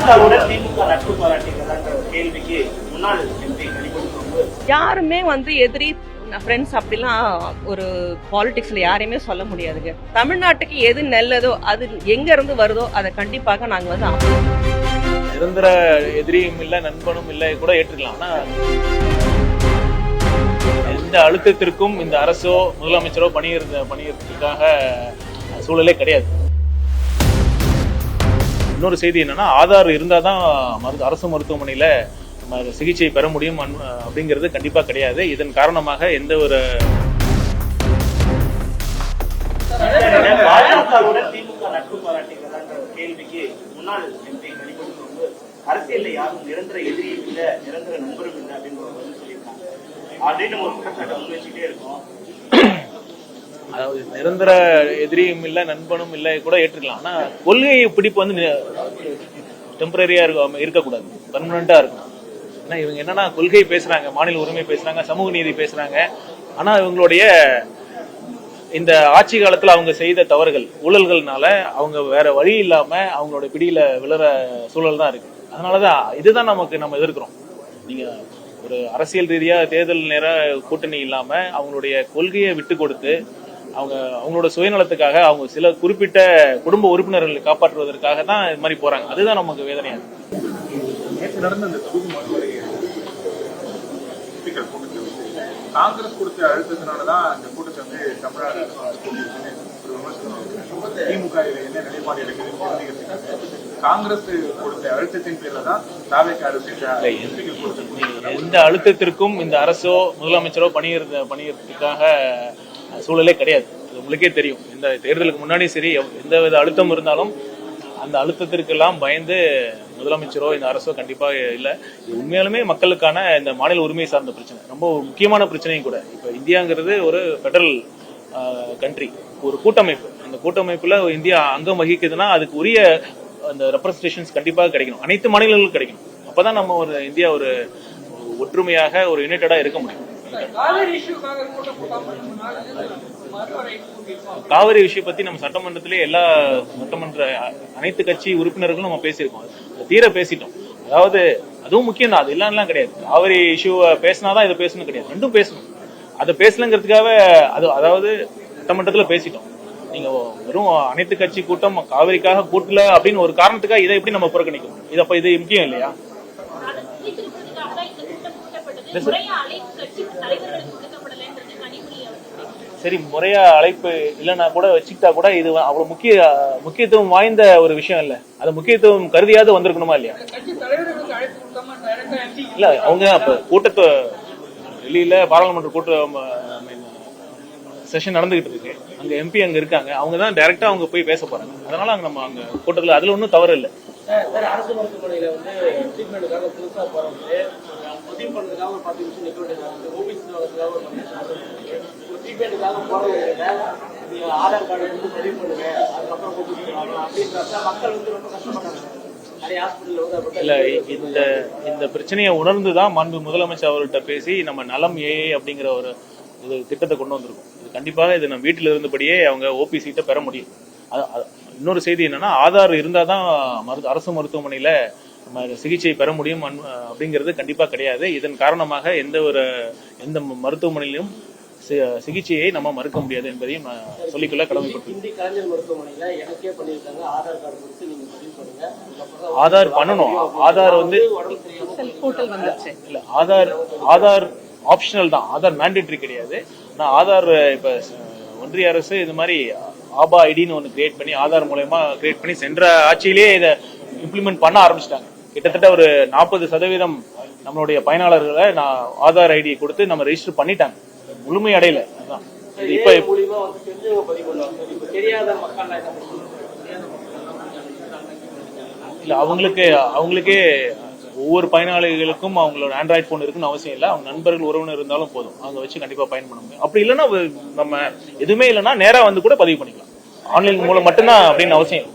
பாஜகவுடன் திமுக நட்பு பாராட்டுகிறதான்ற கேள்விக்கு முன்னாள் எம்பி யாருமே எதிரி ஃப்ரெண்ட்ஸ் அப்படிலாம் ஒரு பாலிடிக்ஸ்ல யாரையுமே சொல்ல முடியாதுங்க. தமிழ்நாட்டுக்கு எது நல்லதோ அது எங்க இருந்து வருதோ அதை கண்டிப்பாக நாங்க நிரந்தர எதிரியும் இல்லை நண்பனும் இல்லை கூட ஏற்றுக்கலாம். ஆனா எந்த அழுத்தத்திற்கும் இந்த அரசோ முதலமைச்சரோ பணியறதுக்காக சூழலே கிடையாது. இன்னொரு செய்தி என்னன்னா, ஆதார் இருந்தாதான் அரசு மருத்துவமனையில சிகிச்சை பெற முடியும் அப்படிங்கிறது கண்டிப்பா கிடையாது. இதன் காரணமாக எந்த ஒரு பாஜகவுடன் திமுக நட்பு பாராட்டுகிறதான்ற கேள்விக்கு முன்னாள் எம்பி அரசியல்ல யாரும் நிரந்தர எதிரியும் இல்லை, நிரந்தர நண்பரும் இல்லை அப்படின்னு சொல்லியிருக்காங்க. ஆல்ரெடி நம்ம ஒரு குற்றச்சாட்டை முன்வச்சுட்டே இருக்கோம். அதாவது நிரந்தர எதிரியும் இல்லை நண்பனும் இல்லை கூட ஏற்றுக்கலாம். ஆனா கொள்கை பிடிப்பு டெம்பரரியா இருக்கக்கூடாது, பர்மனண்டா இருக்கும். ஏன்னா இவங்க என்னன்னா கொள்கை பேசுறாங்க, மாநில உரிமை பேசுறாங்க, சமூக நீதி பேசுறாங்க. ஆனா இவங்களுடைய இந்த ஆட்சி காலத்துல அவங்க செய்த தவறுகள் ஊழல்கள்னால அவங்க வேற வழி இல்லாம அவங்களோட பிடியில விழுற சூழல் தான் இருக்கு. அதனாலதான் இதுதான் நம்ம எதிர்க்கிறோம். நீங்க ஒரு அரசியல் ரீதியா தேர்தல் நேர கூட்டணி இல்லாம அவங்களுடைய கொள்கையை விட்டு கொடுத்து அவங்களோட சுயநலத்துக்காக அவங்க சில குறிப்பிட்ட குடும்ப உறுப்பினர்களை காப்பாற்றுவதற்காக தான் இது மாதிரி போறாங்க. அதுதான் நமக்கு வேதனையா இருக்கு. காங்கிரஸ் கொடுத்த அழுத்தத்தினாலதான் இந்த கூட்டத்தை தமிழ்நாடு திமுக என்ன நிலைப்பாடு எடுக்குது, காங்கிரஸ் கொடுத்த அழுத்தத்தின் பேர்ல தான் தாவேக அரசு எந்த அழுத்தத்திற்கும் இந்த அரசோ முதலமைச்சரோ பணியறதுக்காக சூழலே கிடையாது. அது உங்களுக்கே தெரியும். இந்த தேர்தலுக்கு முன்னாடி சரி, எந்த வித அழுத்தம் இருந்தாலும் அந்த அழுத்தத்திற்கெல்லாம் பயந்து முதலமைச்சரோ இந்த அரசோ கண்டிப்பா இல்லை. உண்மையாலுமே மக்களுக்கான இந்த மாநில உரிமை சார்ந்த பிரச்சனை, ரொம்ப முக்கியமான பிரச்சனையும் கூட. இப்ப இந்தியாங்கிறது ஒரு பெடரல் கண்ட்ரி, ஒரு கூட்டமைப்பு. அந்த கூட்டமைப்புல இந்தியா அங்கம் வகிக்குதுன்னா அதுக்கு உரிய அந்த ரெப்ரசன்டேஷன்ஸ் கண்டிப்பாக கிடைக்கணும், அனைத்து மாநிலங்களுக்கும் கிடைக்கணும். அப்பதான் நம்ம ஒரு இந்தியா ஒரு ஒற்றுமையாக ஒரு யுனைடடா இருக்க முடியும். காவிரி விஷயம் பத்தி நம்ம சட்டமன்றத்திலே எல்லா அனைத்து கட்சி உறுப்பினர்களும் நம்ம பேசியிருக்கோம், தீர பேசிட்டோம். அதாவது அதுவும் முக்கியம் தான், அது எல்லாம் கிடையாது. காவிரி இஷ்யூவை பேசினாதான் இதை பேசணும் கிடையாது, ரெண்டும் பேசணும். அதை பேசலங்கிறதுக்காக அதாவது சட்டமன்றத்துல பேசிட்டோம். நீங்க வெறும் அனைத்து கட்சி கூட்டம் காவிரிக்காக கூட்டல அப்படின்னு ஒரு காரணத்துக்காக இதை எப்படி நம்ம புறக்கணிக்கணும்? இது அப்ப இது முக்கியம் இல்லையா? சரி, முறையா அழைப்பு இல்லைன்னா கூட வச்சுக்கிட்டா கூட இது அவ்வளவு முக்கியத்துவம் வாய்ந்த ஒரு விஷயம் இல்ல. அது முக்கியத்துவம் கருதியாவது வந்திருக்கணுமா இல்லையா? இல்ல, அவங்க அப்ப கூட்டத்தை டெல்லியில பாராளுமன்ற கூட்டம் செஷன் நடந்துகிட்டு இருக்கு, அங்க எம்பி அங்க இருக்காங்க, அவங்க தான் டைரக்டா அவங்க போய் பேச போறாங்க. அதனால நம்ம அங்க கூட்டத்துல அதுல ஒன்றும் தவறு இல்லை. அரசு மருத்துவமனையில ட்ரீட்மெண்ட்டுக்காக புதுசா போறவங்க பதிவு பண்றதுக்காக ஒரு 10 நிமிஷம் நிக்க வேண்டியது, ஓபிசி ட்ரீட்மெண்ட்டுக்காக போறவங்க ஆதார் கார்டு பதிவு பண்ணுங்க, அதுக்கப்புறம் அப்படின்றத மக்கள் ரொம்ப கஷ்டப்பட்டாங்க. இல்ல, இந்த பிரச்சனையை உணர்ந்துதான் மாண்பு முதலமைச்சர் அவர்கிட்ட பேசி நம்ம நலம் ஏஏ அப்படிங்கிற ஒரு திட்டத்தை கொண்டு வந்திருக்கோம். இது கண்டிப்பாக இது நம்ம வீட்டில் இருந்தபடியே அவங்க ஓபி சீட்டை பெற முடியும். இன்னொரு செய்தி என்னன்னா, ஆதார் இருந்தாதான் அரசு மருத்துவமனையில சிகிச்சை பெற முடியும் அப்படிங்கிறது கண்டிப்பா கிடையாது. இதன் காரணமாக எந்த மருத்துவமனையிலும் சிகிச்சையை நம்ம மறுக்க முடியாது என்பதையும் நான் சொல்லிக்கொள்ள கடமைப்பட்டிருக்கேன். ஆதார் பண்ணணும். ஆதார் இல்ல, ஆதார் ஆப்ஷனல் தான், ஆதார் மேண்டேட்டரி கிடையாது. ஆனா ஆதார் இப்ப ஒன்றிய அரசு இது மாதிரி ஆபா ஐடின்னு ஒன்று கிரியேட் பண்ணி ஆதார் மூலமா கிரியேட் பண்ணி சென்ற ஆட்சியிலேயே இதை இம்ப்ளிமெண்ட் பண்ண ஆரம்பிச்சிட்டாங்க. கிட்டத்தட்ட ஒரு 40% நம்மளுடைய பயனாளர்களை ஆதார் ஐடியை கொடுத்து நம்ம ரெஜிஸ்டர் பண்ணிட்டாங்க, முழுமை அடையல. அதுதான் இப்ப இல்ல, அவங்களுக்கே ஒவ்வொரு பயனாளிகளுக்கும் அவங்களோட ஆண்ட்ராய்டு போன் இருக்குன்னு அவசியம் இல்லை. அவங்க நண்பர்கள் உறவினர் இருந்தாலும் போதும், அவங்க வச்சு கண்டிப்பா பயன் பண்ண முடியும். அப்படி இல்லைன்னா நம்ம எதுவுமே இல்லைன்னா நேரா வந்து கூட பதிவு பண்ணிக்கலாம், ஆன்லைன் மூலம் மட்டும்தான் அப்படின்னு அவசியம்.